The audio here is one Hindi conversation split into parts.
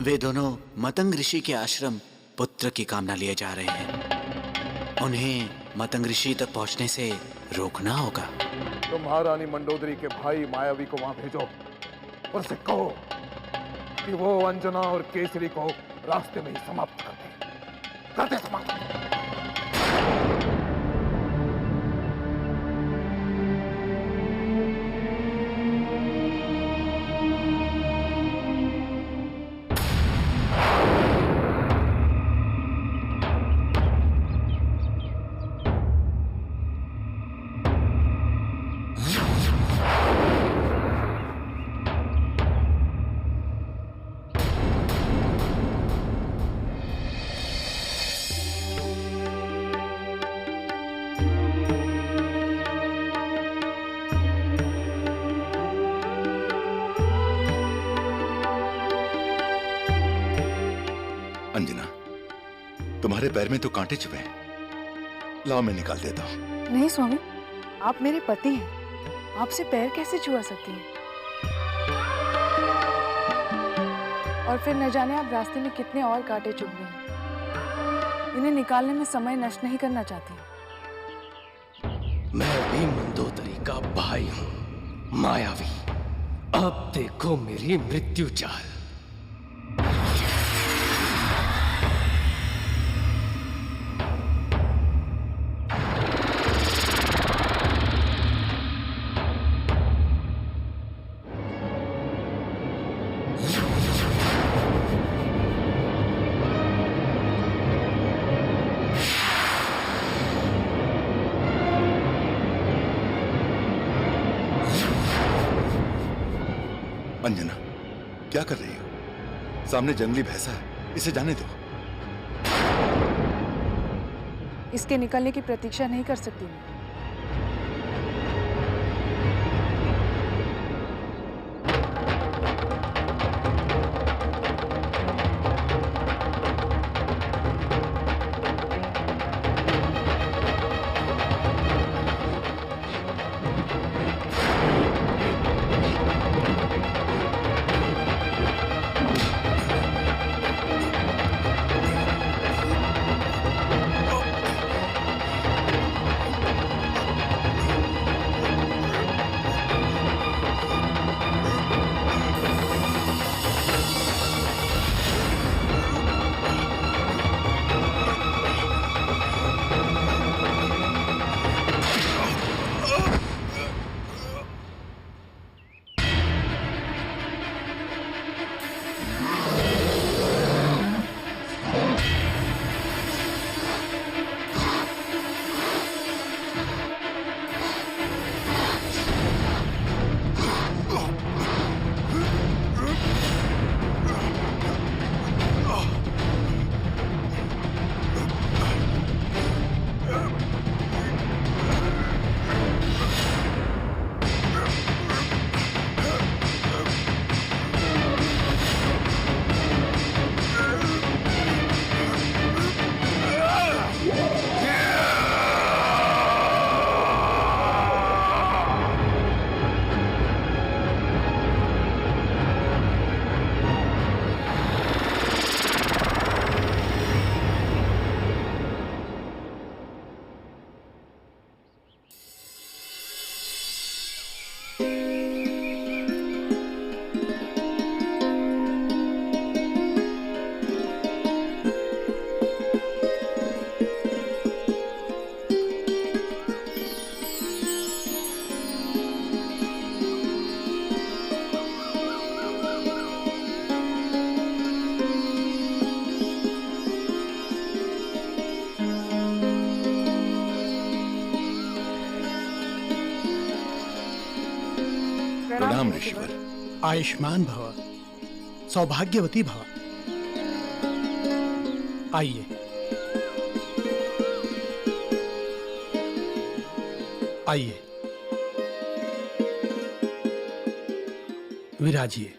वे दोनों मतंग ऋषि के आश्रम पुत्र की कामना लिए जा रहे हैं। उन्हें मतंग ऋषि तक पहुंचने से रोकना होगा। तुम महारानी मंडोदरी के भाई मायावी को वहां भेजो और उससे कहो कि वो अंजना और केसरी को रास्ते में ही समाप्त कर दे समाप्त। अंजना, तुम्हारे पैर में तो कांटे चुभे हैं। लाओ मैं निकाल देता हूं। नहीं स्वामी, आप मेरे पति हैं, आपसे पैर कैसे छुआ सकती हैं? और फिर न जाने आप रास्ते में कितने और कांटे चुभ गए हैं। इन्हें निकालने में समय नष्ट नहीं करना चाहती। मैं भी मंदोदरी का भाई हूं, मायावी। अब देखो मेरी मृत्यु चाल। अंजना, क्या कर रही हो? सामने जंगली भैंसा है, इसे जाने दो। इसके निकलने की प्रतीक्षा नहीं कर सकती मैं। प्रणाम ऋषिवर। आयुष्मान भव, सौभाग्यवती भव। आइए आइए, विराजिए।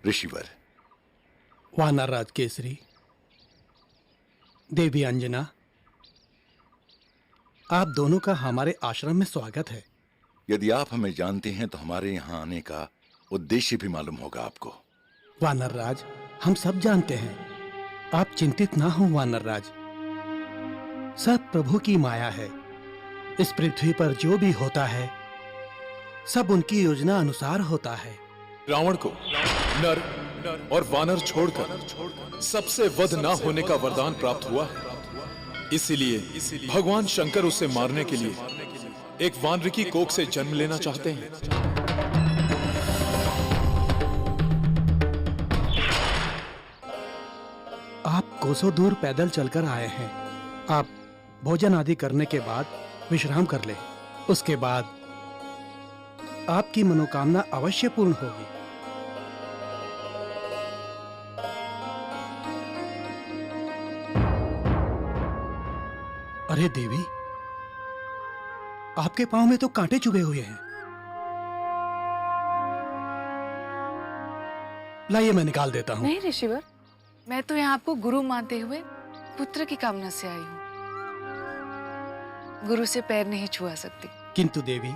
ऋषिवर, वानरराज केसरी, देवी अंजना, आप दोनों का हमारे आश्रम में स्वागत है। यदि आप हमें जानते हैं तो हमारे यहाँ आने का उद्देश्य भी मालूम होगा आपको। वानर राज, हम सब जानते हैं। आप चिंतित ना हो वानर राज, सब प्रभु की माया है। इस पृथ्वी पर जो भी होता है सब उनकी योजना अनुसार होता है। रावण को नर और वानर छोड़कर सबसे वध ना होने का वरदान प्राप्त हुआ है। इसीलिए भगवान शंकर उसे मारने के लिए एक वानर की कोख से जन्म लेना चाहते हैं। आप कोसों दूर पैदल चलकर आए हैं। आप भोजन आदि करने के बाद विश्राम कर लें। उसके बाद आपकी मनोकामना अवश्य पूर्ण होगी। अरे देवी, आपके पांव में तो कांटे चुभे हुए हैं। लाइए मैं निकाल देता हूं। नहीं ऋषिवर, मैं तो यहाँ आपको गुरु मानते हुए पुत्र की कामना से आई हूँ। गुरु से पैर नहीं छुआ सकती। किंतु देवी,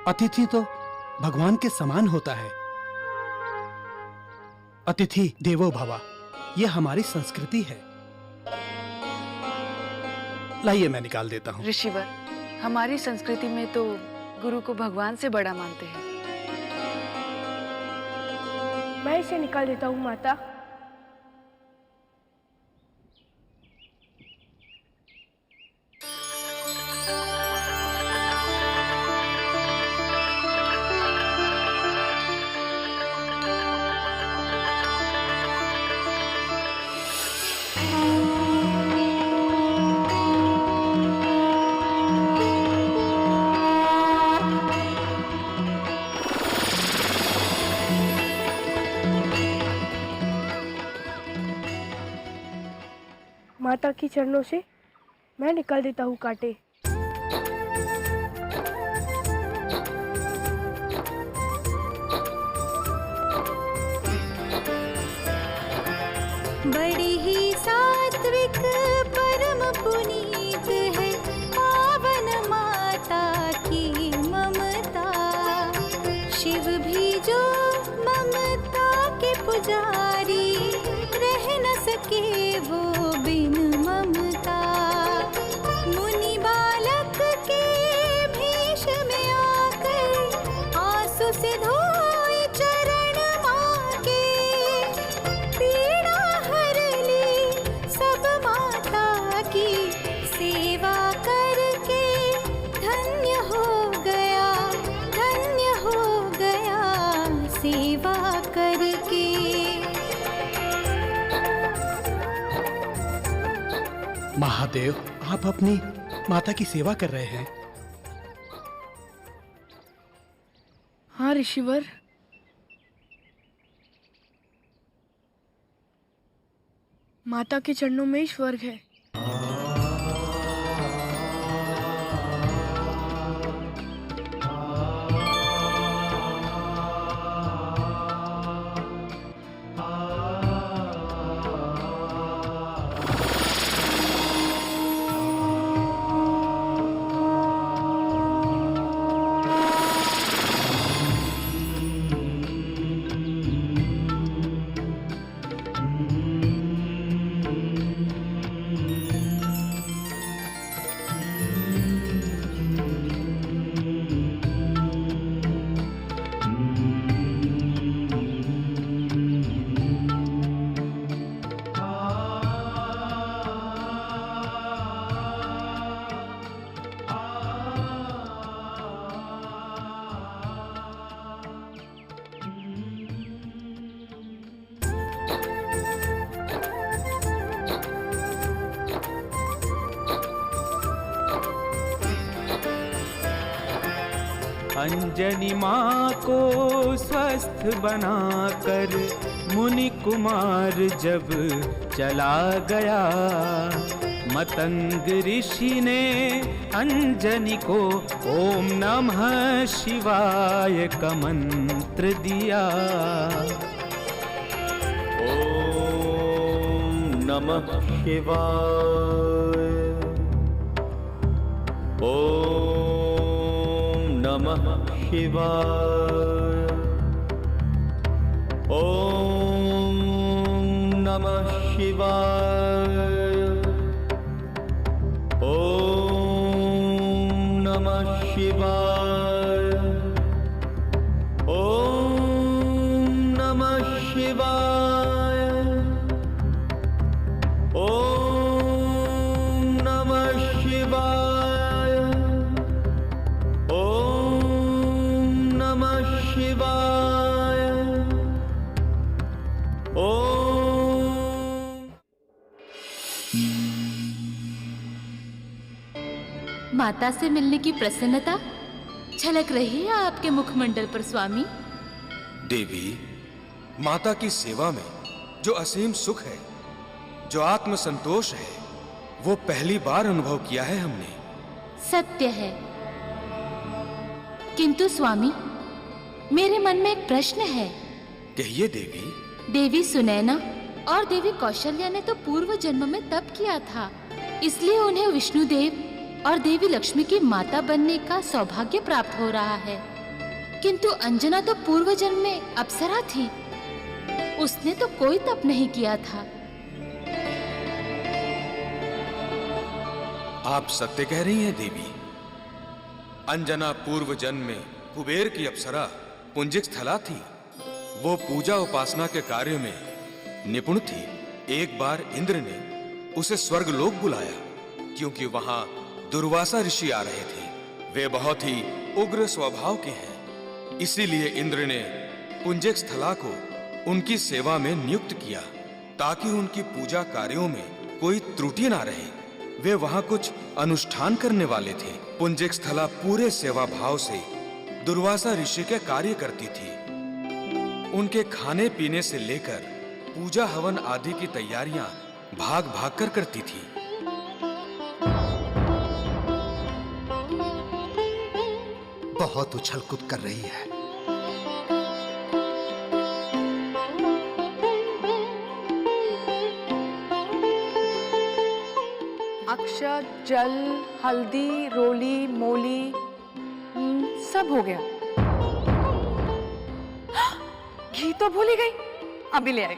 अतिथि तो भगवान के समान होता है। अतिथि देवो भव, यह हमारी संस्कृति है। लाइए मैं निकाल देता हूँ। ऋषिवर, हमारी संस्कृति में तो गुरु को भगवान से बड़ा मानते हैं। मैं इसे निकाल देता हूँ माता। माता की चरणों से मैं निकाल देता हूँ कांटे। बड़ी ही सात्विक परम पुनीत है पावन माता की ममता। शिव भी जो ममता के पुजारी, रह न सके वो बिन ममता। मुनि बालक के भेष में आकर आंसू से धोए चरण माँ के। पीड़ा हर ली सब माता की, सेवा करके धन्य हो गया, धन्य हो गया सेवा करके। महादेव, आप अपनी माता की सेवा कर रहे हैं। हाँ ऋषिवर, माता के चरणों में ही स्वर्ग है। अंजनी माँ को स्वस्थ बनाकर मुनि कुमार जब चला गया, मतंग ऋषि ने अंजनी को ओम नमः शिवाय का मंत्र दिया। ओम नमः शिवाय, ओम नमः शिवाय। ओम नमः शिवाय। ओम नमः शिवाय। ओम नमः शिवाय। ओम नमः शिवाय। ओम नमः शिवाय। माता से मिलने की प्रसन्नता झलक रही है आपके मुखमंडल पर स्वामी। देवी, माता की सेवा में जो असीम सुख है, जो आत्म संतोष है, वो पहली बार अनुभव किया है हमने। सत्य है, किंतु स्वामी मेरे मन में एक प्रश्न है। कहिए देवी। देवी सुनैना और देवी कौशल्या ने तो पूर्व जन्म में तप किया था, इसलिए उन्हें विष्णुदेव और देवी लक्ष्मी की माता बनने का सौभाग्य प्राप्त हो रहा है। किंतु अंजना तो पूर्व जन्म में अप्सरा थी, उसने तो कोई तप नहीं किया था। आप सत्य कह रही हैं देवी। अंजना पूर्व जन्म में कुबेर की अप्सरा पुंजिक स्थला थी। वो पूजा उपासना के कार्य में निपुण थी। एक बार इंद्र ने उसे स्वर्गलोक बुलाया, क्योंकि वहां दुर्वासा ऋषि आ रहे थे। वे बहुत ही उग्र स्वभाव के हैं, इसीलिए इंद्र ने पुंजिक स्थला को उनकी सेवा में नियुक्त किया, ताकि उनकी पूजा कार्यों में कोई त्रुटि ना रहे। वे वहां कुछ अनुष्ठान करने वाले थे। पुंजिक स्थला पूरे सेवा भाव से दुर्वासा ऋषि के कार्य करती थी। उनके खाने पीने से लेकर पूजा हवन आदि की तैयारियां भाग भाग कर करती थी। बहुत उछल कूद कर रही है। अक्षत, जल, हल्दी, रोली, मोली, सब हो गया। घी तो भूल ही गई, अभी ले आई।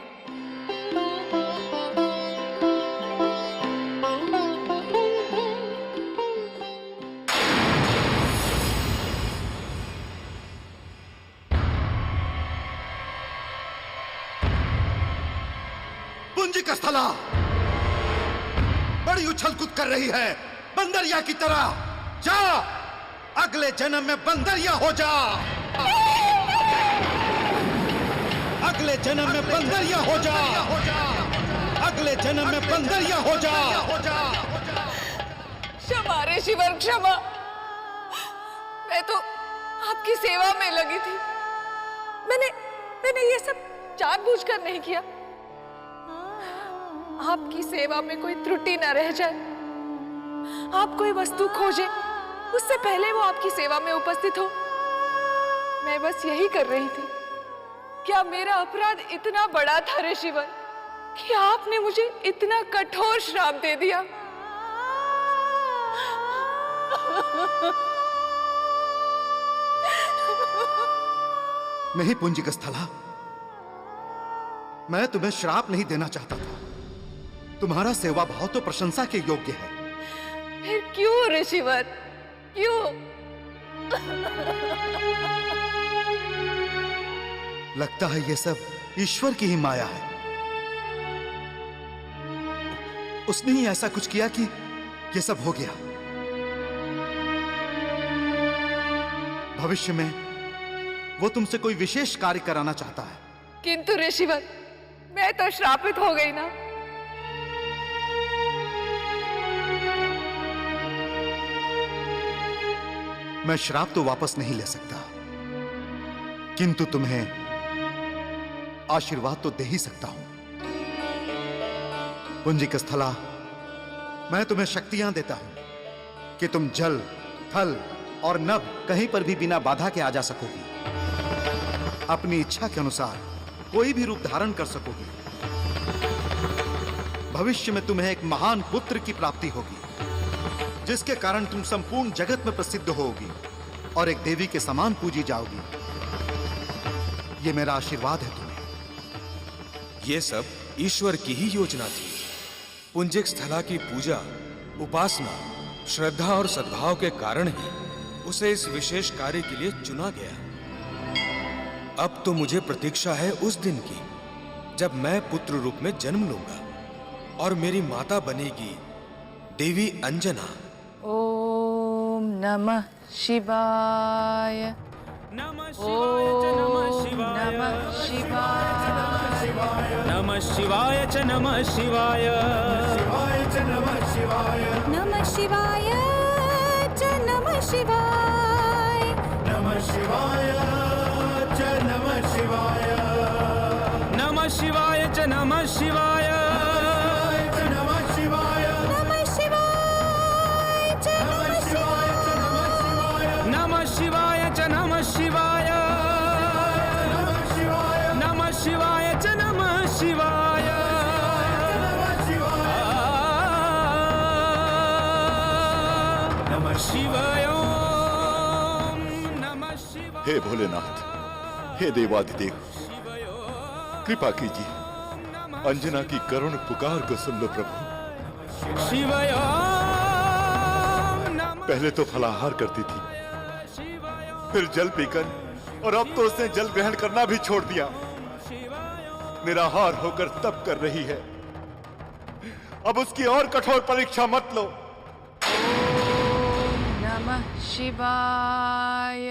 पुंजिक स्थला बड़ी उछल कूद कर रही है, बंदरिया की तरह। जा, अगले जन्म में बंदरिया हो जा। अगले जन्म में बंदरिया हो जा। अगले जन्म में बंदरिया हो जा। क्षमा ऋषिवर, क्षमा। मैं तो आपकी सेवा में लगी थी। मैंने ये सब जानबूझकर नहीं किया। आपकी सेवा में कोई त्रुटि न रह जाए। आप कोई वस्तु खोजे, उससे पहले वो आपकी सेवा में उपस्थित हो। मैं बस यही कर रही थी। क्या मेरा अपराध इतना बड़ा था ऋषिवर कि आपने मुझे इतना कठोर श्राप दे दिया? नहीं पुंजिक स्थला, मैं तुम्हें श्राप नहीं देना चाहता था। तुम्हारा सेवा भाव तो प्रशंसा के योग्य है। फिर क्यों ऋषिवर, क्यों? लगता है ये सब ईश्वर की ही माया है। उसने ही ऐसा कुछ किया कि ये सब हो गया। भविष्य में वो तुमसे कोई विशेष कार्य कराना चाहता है। किंतु ऋषिवर, मैं तो श्रापित हो गई ना। मैं श्राप तो वापस नहीं ले सकता, किंतु तुम्हें आशीर्वाद तो दे ही सकता हूं। पुंजिक स्थला, मैं तुम्हें शक्तियां देता हूं कि तुम जल, थल और नभ कहीं पर भी बिना बाधा के आ जा सकोगी। अपनी इच्छा के अनुसार कोई भी रूप धारण कर सकोगी। भविष्य में तुम्हें एक महान पुत्र की प्राप्ति होगी, जिसके कारण तुम संपूर्ण जगत में प्रसिद्ध होगी और एक देवी के समान पूजी जाओगी। ये मेरा आशीर्वाद है तुम्हें। ये सब ईश्वर की ही योजना थी। पुंजिक स्थला की पूजा, उपासना, श्रद्धा और सद्भाव के कारण ही उसे इस विशेष कार्य के लिए चुना गया। अब तो मुझे प्रतीक्षा है उस दिन की जब मैं पुत्र रूप में जन्म लूंगा और मेरी माता बनेगी देवी अंजना। ओम नमः शिवाय। नमः शिवाय नमः शिवाय नमः शिवाय च नमः शिवाय नमः शिवाय च नमः शिवाय नमः शिवाय च नमः शिवाय नमः शिवाय च नमः शिवाय नमः शिवाय नमः शिवाय च नमः शिवाय नमः शिवाय च नमः शिवाय नमः शिवाय च नमः शिवाय नमः शिवाय नमः शिवाय। हे भोलेनाथ, हे देवाधिदेव, कृपा कीजिए, अंजना की करुण पुकार को सुन लो प्रभु। शिवाय पहले तो फलाहार करती थी, फिर जल पीकर, और अब तो उसने जल ग्रहण करना भी छोड़ दिया। निराहार होकर तप कर रही है। अब उसकी और कठोर परीक्षा मत लो। नमः शिवाय।